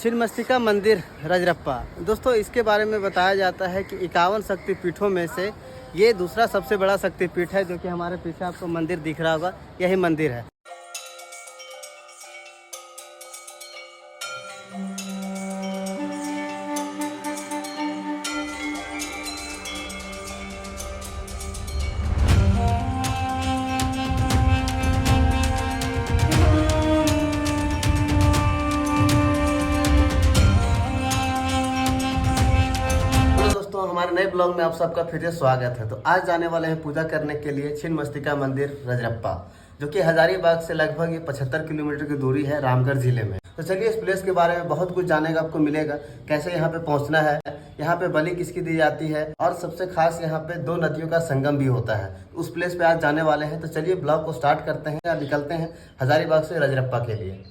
छिन्नमस्तिका मंदिर रजरप्पा। दोस्तों इसके बारे में बताया जाता है कि 51 शक्तिपीठों में से ये दूसरा सबसे बड़ा शक्तिपीठ है, जो कि हमारे पीछे आपको मंदिर दिख रहा होगा, यही मंदिर है। हमारे नए ब्लॉग में आप सबका फिर से स्वागत है। तो आज जाने वाले हैं पूजा करने के लिए छिन्नमस्तिका मंदिर रजरप्पा, जो कि हजारीबाग से लगभग 75 किलोमीटर की दूरी है, रामगढ़ जिले में। तो चलिए इस प्लेस के बारे में बहुत कुछ जानने का आपको मिलेगा, कैसे यहाँ पे पहुँचना है, यहाँ पे बलि किसकी दी जाती है, और सबसे खास यहाँ पे 2 नदियों का संगम भी होता है। उस प्लेस पे आज जाने वाले हैं। तो चलिए ब्लॉग को स्टार्ट करते हैं या निकलते हैं हजारीबाग से रजरप्पा के लिए।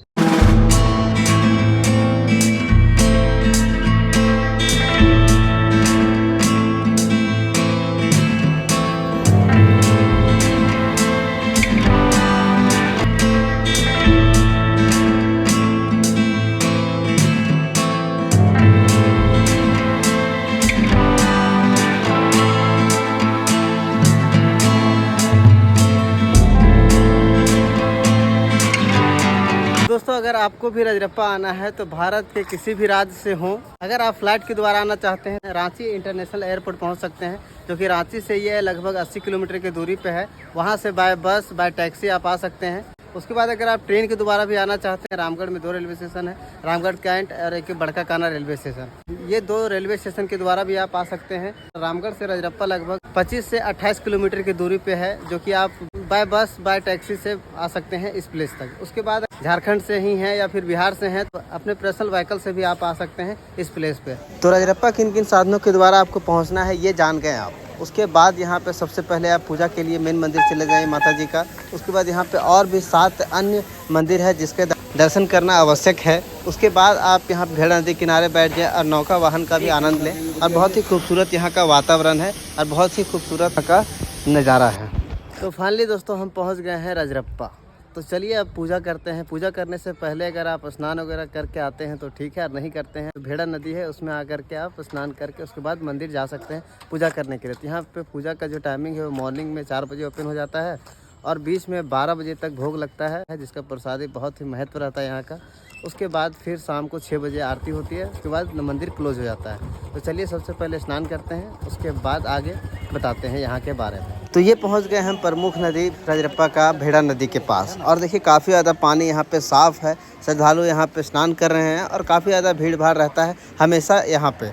दोस्तों अगर आपको भी रजरप्पा आना है तो भारत के किसी भी राज्य से हो, अगर आप फ्लाइट के द्वारा आना चाहते हैं, रांची इंटरनेशनल एयरपोर्ट पहुंच सकते हैं, जो कि रांची से ये लगभग 80 किलोमीटर की दूरी पे है। वहां से बाय बस बाय टैक्सी आप आ सकते हैं। उसके बाद अगर आप ट्रेन के द्वारा भी आना चाहते हैं, रामगढ़ में 2 रेलवे स्टेशन है, रामगढ़ कैंट और एक बड़का काना रेलवे स्टेशन। ये 2 रेलवे स्टेशन के द्वारा भी आप आ सकते हैं। रामगढ़ से रजरप्पा लगभग 25 से 28 किलोमीटर की दूरी पे है, जो कि आप बाय बस बाय टैक्सी से आ सकते हैं इस प्लेस तक। उसके बाद झारखंड से ही हैं या फिर बिहार से हैं तो अपने पर्सनल व्हीकल से भी आप आ सकते हैं इस प्लेस पे। तो रजरप्पा किन किन साधनों के द्वारा आपको पहुंचना है ये जान गए आप। उसके बाद यहाँ पे सबसे पहले आप पूजा के लिए मेन मंदिर चले जाएं माता जी का। उसके बाद यहाँ पे और भी 7 अन्य मंदिर है जिसके दर्शन करना आवश्यक है। उसके बाद आप यहाँ भेड़ नदी किनारे बैठ जाए और नौका वाहन का भी आनंद लें। और बहुत ही खूबसूरत यहाँ का वातावरण है और बहुत ही खूबसूरत का नज़ारा है। तो फाइनली दोस्तों हम पहुँच गए हैं रजरप्पा। तो चलिए अब पूजा करते हैं। पूजा करने से पहले अगर आप स्नान वगैरह करके आते हैं तो ठीक है, और नहीं करते हैं तो भेड़ा नदी है उसमें आकर के आप स्नान करके उसके बाद मंदिर जा सकते हैं पूजा करने के लिए। तो यहाँ पे पूजा का जो टाइमिंग है वो मॉर्निंग में 4 बजे ओपन हो जाता है और बीच में 12 बजे तक भोग लगता है, जिसका प्रसादी बहुत ही महत्व रहता है यहाँ का। उसके बाद फिर शाम को 6 बजे आरती होती है। उसके बाद मंदिर क्लोज हो जाता है। तो चलिए सबसे पहले स्नान करते हैं, उसके बाद आगे बताते हैं यहाँ के बारे में। तो ये पहुँच गए हम प्रमुख नदी रजरप्पा का भेड़ा नदी के पास। और देखिए काफ़ी ज़्यादा पानी यहाँ पे साफ़ है, श्रद्धालु यहाँ पे स्नान कर रहे हैं और काफ़ी ज़्यादा भीड़ भाड़ रहता है हमेशा यहाँ पे।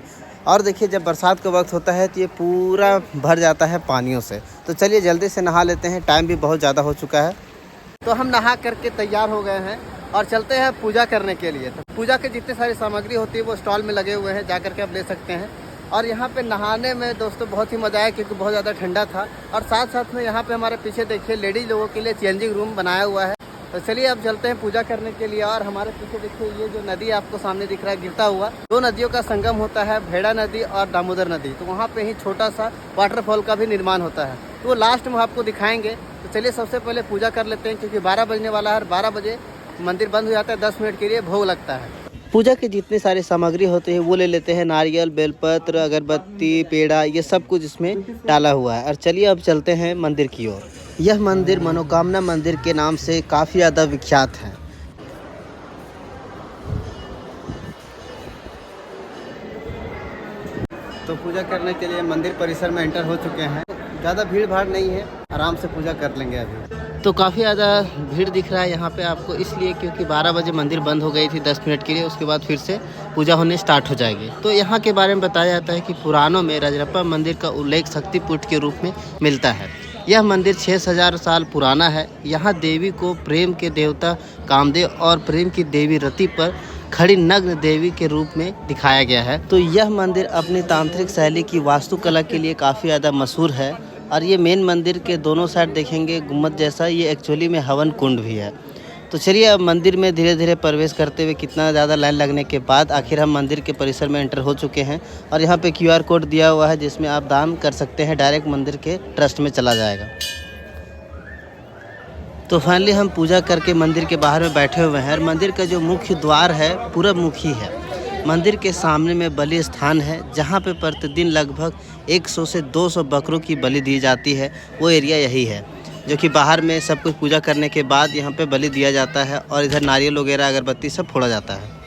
और देखिए जब बरसात का वक्त होता है तो ये पूरा भर जाता है पानियों से। तो चलिए जल्दी से नहा लेते हैं, टाइम भी बहुत ज़्यादा हो चुका है। तो हम नहा करके तैयार हो गए हैं और चलते हैं पूजा करने के लिए। तो पूजा के जितनी सारी सामग्री होती है वो स्टॉल में लगे हुए हैं, जा करके आप ले सकते हैं। और यहाँ पे नहाने में दोस्तों बहुत ही मज़ा आया क्योंकि बहुत ज़्यादा ठंडा था। और साथ साथ में यहाँ पे हमारे पीछे देखिए लेडीज लोगों के लिए चेंजिंग रूम बनाया हुआ है। तो चलिए अब चलते हैं पूजा करने के लिए। और हमारे पीछे देखिए ये जो नदी आपको सामने दिख रहा है गिरता हुआ, 2 नदियों का संगम होता है, भेड़ा नदी और दामोदर नदी। तो वहाँ पे ही छोटा सा वाटरफॉल का भी निर्माण होता है, तो वो लास्ट में आपको दिखाएंगे। तो चलिए सबसे पहले पूजा कर लेते हैं क्योंकि 12 बजने वाला है। 12 बजे मंदिर बंद हो जाता है, 10 मिनट के लिए भोग लगता है। पूजा की जितनी सारी सामग्री होती है वो ले लेते हैं, नारियल, बेलपत्र, अगरबत्ती, पेड़ा, ये सब कुछ इसमें डाला हुआ है। और चलिए अब चलते हैं मंदिर की ओर। यह मंदिर मनोकामना मंदिर के नाम से काफ़ी ज़्यादा विख्यात है। तो पूजा करने के लिए मंदिर परिसर में एंटर हो चुके हैं। ज़्यादा भीड़ भाड़ नहीं है, आराम से पूजा कर लेंगे अभी। तो काफ़ी ज़्यादा भीड़ दिख रहा है यहाँ पे आपको, इसलिए क्योंकि 12 बजे मंदिर बंद हो गई थी 10 मिनट के लिए। उसके बाद फिर से पूजा होने स्टार्ट हो जाएगी। तो यहाँ के बारे में बताया जाता है कि पुराणों में रजरप्पा मंदिर का उल्लेख शक्तिपीठ के रूप में मिलता है। यह मंदिर 6000 साल पुराना है। यहाँ देवी को प्रेम के देवता कामदेव और प्रेम की देवी रति पर खड़ी नग्न देवी के रूप में दिखाया गया है। तो यह मंदिर अपनी तांत्रिक शैली की वास्तुकला के लिए काफ़ी ज़्यादा मशहूर है। और ये मेन मंदिर के दोनों साइड देखेंगे गुम्बद जैसा, ये एक्चुअली में हवन कुंड भी है। तो चलिए अब मंदिर में धीरे धीरे प्रवेश करते हुए कितना ज़्यादा लाइन लगने के बाद आखिर हम मंदिर के परिसर में एंटर हो चुके हैं। और यहाँ पे QR कोड दिया हुआ है जिसमें आप दान कर सकते हैं, डायरेक्ट मंदिर के ट्रस्ट में चला जाएगा। तो फाइनली हम पूजा करके मंदिर के बाहर में बैठे हुए हैं। और मंदिर का जो मुख्य द्वार है पूरब मुखी है। मंदिर के सामने में बलि स्थान है, जहाँ पे प्रतिदिन लगभग 100 से 200 बकरों की बलि दी जाती है। वो एरिया यही है, जो कि बाहर में सब कुछ पूजा करने के बाद यहाँ पे बलि दिया जाता है और इधर नारियल वगैरह अगरबत्ती सब फोड़ा जाता है।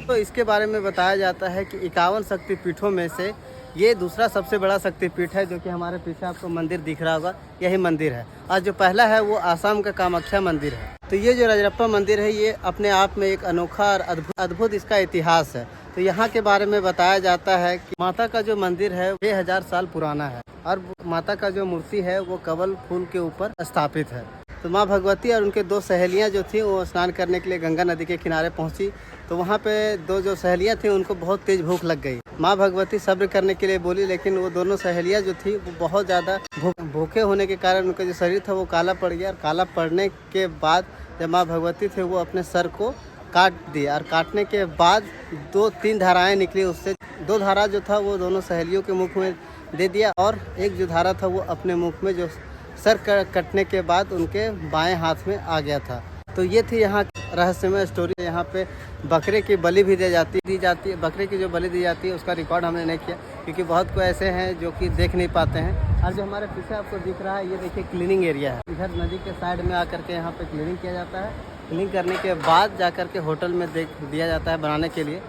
तो इसके बारे में बताया जाता है कि 51 शक्तिपीठों में से ये दूसरा सबसे बड़ा शक्तिपीठ है, जो कि हमारे पीछे आपको मंदिर दिख रहा होगा, यही मंदिर है। और जो पहला है वो आसाम का कामाख्या मंदिर है। तो ये जो रजरप्पा मंदिर है, ये अपने आप में एक अनोखा और अद्भुत इसका इतिहास है। तो यहाँ के बारे में बताया जाता है कि माता का जो मंदिर है 6000 साल पुराना है और माता का जो मूर्ति है वो कमल फूल के ऊपर स्थापित है। तो माँ भगवती और उनके 2 सहेलियाँ जो थी वो स्नान करने के लिए गंगा नदी के किनारे पहुँची। तो वहाँ पे 2 जो सहेलियाँ थी उनको बहुत तेज़ भूख लग गई। माँ भगवती सब्र करने के लिए बोली, लेकिन वो दोनों सहेलियाँ जो थी वो बहुत ज़्यादा भूखे होने के कारण उनका जो शरीर था वो काला पड़ गया। और काला पड़ने के बाद जब माँ भगवती थे वो अपने सर को काट दिया और काटने के बाद 2-3 धाराएँ निकली। उससे 2 धारा जो था वो दोनों सहेलियों के मुख में दे दिया और एक जो धारा था वो अपने मुख में, जो सर कटने के बाद उनके बाएं हाथ में आ गया था। तो ये थी यहाँ रहस्यमय स्टोरी। यहाँ पे बकरे की बलि भी दी जाती है। बकरे की जो बलि दी जाती है उसका रिकॉर्ड हमने नहीं किया, क्योंकि बहुत कोई ऐसे हैं जो कि देख नहीं पाते हैं। और जो हमारे पीछे आपको दिख रहा है, ये देखिए क्लीनिंग एरिया है। इधर नदी के साइड में आकर के यहाँ पे क्लीनिंग किया जाता है। क्लीनिंग करने के बाद जाकर के होटल में दिया जाता है बनाने के लिए,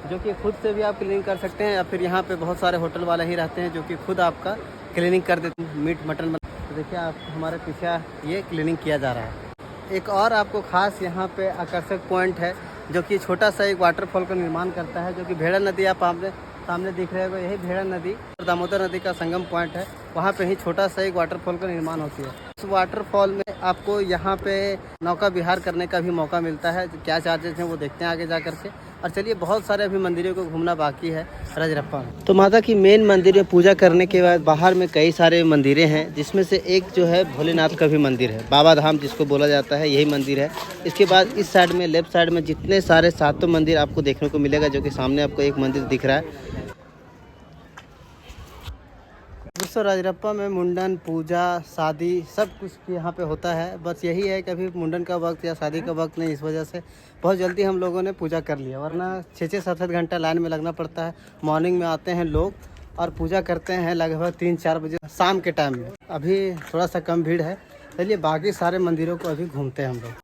जो कि खुद से भी आप क्लीनिंग कर सकते हैं, या फिर यहाँ पे बहुत सारे होटल वाले ही रहते हैं जो कि खुद आपका क्लीनिंग कर देते हैं, मीट मटन। तो देखिए आप हमारे पीछे ये क्लीनिंग किया जा रहा है। एक और आपको खास यहाँ पे आकर्षक पॉइंट है, जो कि छोटा सा एक वाटरफॉल का निर्माण करता है, जो कि भेड़ा नदी आप सामने दिख रहे हो, यही भेड़ा नदी और दामोदर नदी का संगम पॉइंट है। वहाँ पे ही छोटा सा एक वाटरफॉल का निर्माण होती है। उस वाटरफॉल में आपको यहाँ पे नौका विहार करने का भी मौका मिलता है। क्या चार्जेस हैं वो देखते हैं आगे जा करके। और चलिए, बहुत सारे अभी मंदिरों को घूमना बाकी है रजरप्पा में। तो माता की मेन मंदिर में पूजा करने के बाद बाहर में कई सारे मंदिरें हैं, जिसमें से एक जो है भोलेनाथ का भी मंदिर है, बाबा धाम जिसको बोला जाता है, यही मंदिर है। इसके बाद इस साइड में लेफ्ट साइड में जितने सारे 7 मंदिर आपको देखने को मिलेगा, जो कि सामने आपको एक मंदिर दिख रहा है। दोस्तों, रजरप्पा में मुंडन, पूजा, शादी सब कुछ यहाँ पे होता है। बस यही है कि अभी मुंडन का वक्त या शादी का वक्त नहीं, इस वजह से बहुत जल्दी हम लोगों ने पूजा कर लिया, वरना 6-6, 7-7 घंटा लाइन में लगना पड़ता है। मॉर्निंग में आते हैं लोग और पूजा करते हैं लगभग 3-4 बजे शाम के टाइम में। अभी थोड़ा सा कम भीड़ है। चलिए बाकी सारे मंदिरों को अभी घूमते हैं हम लोग।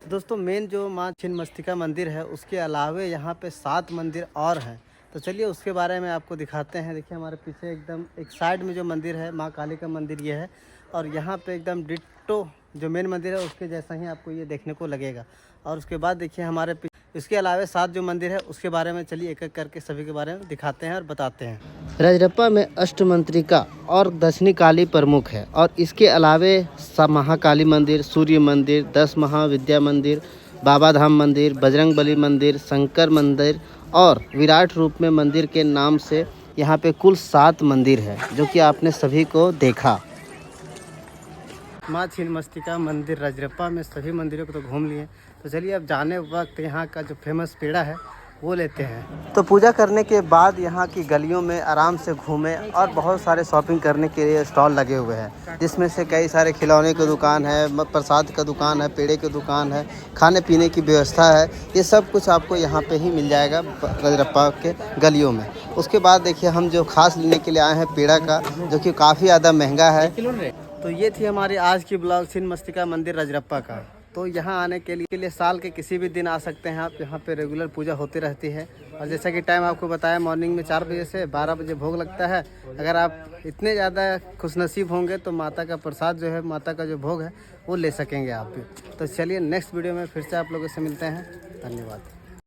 दोस्तों, मेन जो माँ छिन्नमस्तिका मंदिर है, उसके अलावे यहाँ पे 7 मंदिर और हैं। तो चलिए उसके बारे में आपको दिखाते हैं। देखिए हमारे पीछे एकदम एक साइड में जो मंदिर है, माँ काली का मंदिर ये है। और यहाँ पे एकदम डिट्टो जो मेन मंदिर है उसके जैसा ही आपको ये देखने को लगेगा। और उसके बाद देखिए हमारे इसके अलावा 7 जो मंदिर है उसके बारे में चलिए एक एक करके सभी के बारे में दिखाते हैं और बताते हैं। रजरप्पा में अष्टमंत्रिका और दक्षिणी काली प्रमुख है, और इसके अलावे महाकाली मंदिर, सूर्य मंदिर, 10 महाविद्या मंदिर, बाबा धाम मंदिर, बजरंगबली मंदिर, शंकर मंदिर और विराट रूप में मंदिर के नाम से यहाँ पे कुल 7 मंदिर है, जो कि आपने सभी को देखा। माँ छिन्नमस्तिका मंदिर रजरप्पा में सभी मंदिरों को तो घूम लिए। तो चलिए अब जाने वक्त यहाँ का जो फेमस पेड़ा है वो लेते हैं। तो पूजा करने के बाद यहाँ की गलियों में आराम से घूमें, और बहुत सारे शॉपिंग करने के लिए स्टॉल लगे हुए हैं, जिसमें से कई सारे खिलौने की दुकान है, प्रसाद का दुकान है, पेड़े की दुकान है, खाने पीने की व्यवस्था है। ये सब कुछ आपको यहाँ पे ही मिल जाएगा रजरप्पा के गलियों में। उसके बाद देखिए हम जो खास लेने के लिए आए हैं पेड़ा का, जो कि काफ़ी ज़्यादा महंगा है। तो ये थी हमारी आज की ब्लॉग छिन्नमस्तिका मंदिर रजरप्पा का। तो यहाँ आने के लिए साल के किसी भी दिन आ सकते हैं आप। यहाँ पे रेगुलर पूजा होती रहती है। और जैसा कि टाइम आपको बताया, मॉर्निंग में 4 बजे से 12 बजे भोग लगता है। अगर आप इतने ज़्यादा खुशनसीब होंगे तो माता का प्रसाद जो है, माता का जो भोग है वो ले सकेंगे आप भी। तो चलिए नेक्स्ट वीडियो में फिर से आप लोगों से मिलते हैं। धन्यवाद।